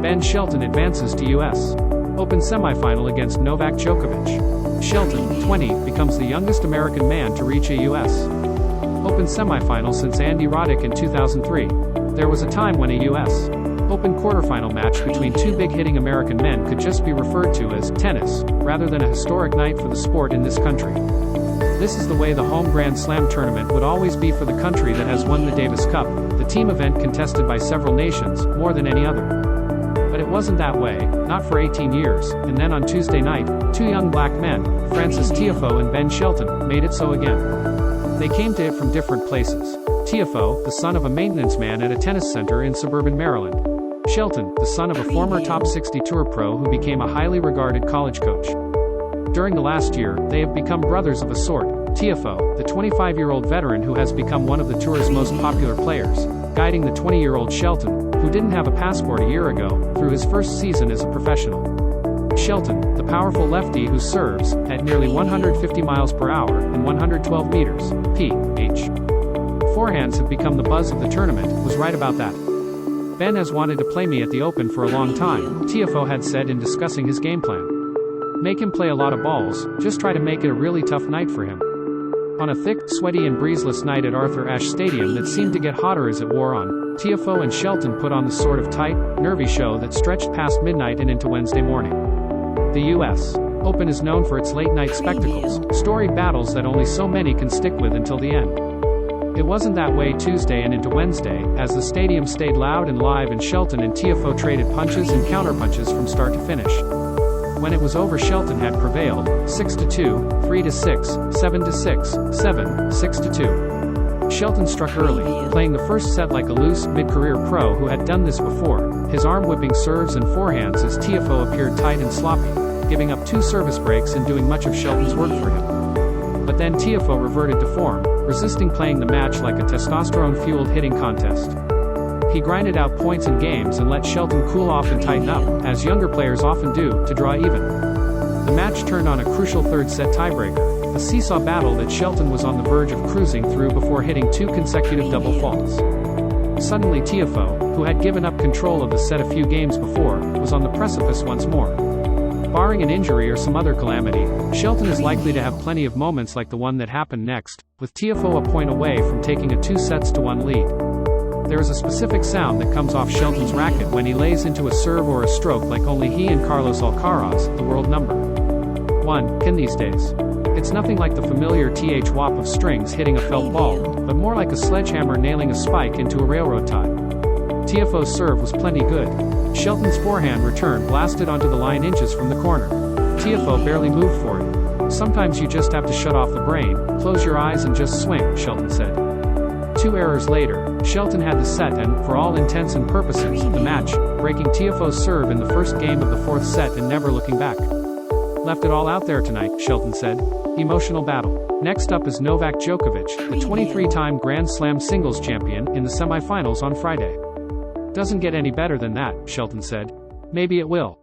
Ben Shelton advances to U.S. Open semifinal against Novak Djokovic. Shelton, 20, becomes the youngest American man to reach a U.S. Open semifinal since Andy Roddick in 2003. There was a time when a U.S. Open quarterfinal match between two big-hitting American men could just be referred to as tennis, rather than a historic night for the sport in this country. This is the way the home Grand Slam tournament would always be for the country that has won the Davis Cup, the team event contested by several nations, more than any other. But it wasn't that way, not for 18 years, and then on Tuesday night, two young black men, Frances Tiafoe and Ben Shelton, made it so again. They came to it from different places. Tiafoe, the son of a maintenance man at a tennis center in suburban Maryland. Shelton, the son of a former top 60 tour pro who became a highly regarded college coach. During the last year, they have become brothers of a sort. Tiafoe, the 25-year-old veteran who has become one of the tour's most popular players, guiding the 20-year-old Shelton, who didn't have a passport a year ago, through his first season as a professional. Shelton, the powerful lefty who serves, at nearly 150 miles per hour, and 112 meters, p.h. Forehands have become the buzz of the tournament, was right about that. Ben has wanted to play me at the Open for a long time, Tiafoe had said in discussing his game plan. Make him play a lot of balls, just try to make it a really tough night for him. On a thick, sweaty and breezeless night at Arthur Ashe Stadium that seemed to get hotter as it wore on, Tiafoe and Shelton put on the sort of tight, nervy show that stretched past midnight and into Wednesday morning. The U.S. Open is known for its late-night spectacles, storied battles that only so many can stick with until the end. It wasn't that way Tuesday and into Wednesday, as the stadium stayed loud and live and Shelton and Tiafoe traded punches and counterpunches from start to finish. When it was over, Shelton had prevailed, 6-2, 3-6, 7-6, 7, 6-2. Shelton struck early, playing the first set like a loose, mid-career pro who had done this before, his arm-whipping serves and forehands as Tiafoe appeared tight and sloppy, giving up two service breaks and doing much of Shelton's work for him. But then Tiafoe reverted to form, resisting playing the match like a testosterone-fueled hitting contest. He grinded out points in games and let Shelton cool off and tighten up, as younger players often do, to draw even. The match turned on a crucial third-set tiebreaker, a seesaw battle that Shelton was on the verge of cruising through before hitting two consecutive double faults. Suddenly Tiafoe, who had given up control of the set a few games before, was on the precipice once more. Barring an injury or some other calamity, Shelton is likely to have plenty of moments like the one that happened next, with Tiafoe a point away from taking a 2-1 lead. There is a specific sound that comes off Shelton's racket when he lays into a serve or a stroke like only he and Carlos Alcaraz, the world number 1, can these days. It's nothing like the familiar whop of strings hitting a felt ball, but more like a sledgehammer nailing a spike into a railroad tie. Tiafoe's serve was plenty good. Shelton's forehand return blasted onto the line inches from the corner. Tiafoe barely moved for it. Sometimes you just have to shut off the brain, close your eyes and just swing, Shelton said. 2 errors later, Shelton had the set and, for all intents and purposes, the match, breaking Tiafoe's serve in the first game of the 4th set and never looking back. Left it all out there tonight, Shelton said. Emotional battle. Next up is Novak Djokovic, the 23-time Grand Slam singles champion, in the semifinals on Friday. Doesn't get any better than that, Shelton said. Maybe it will.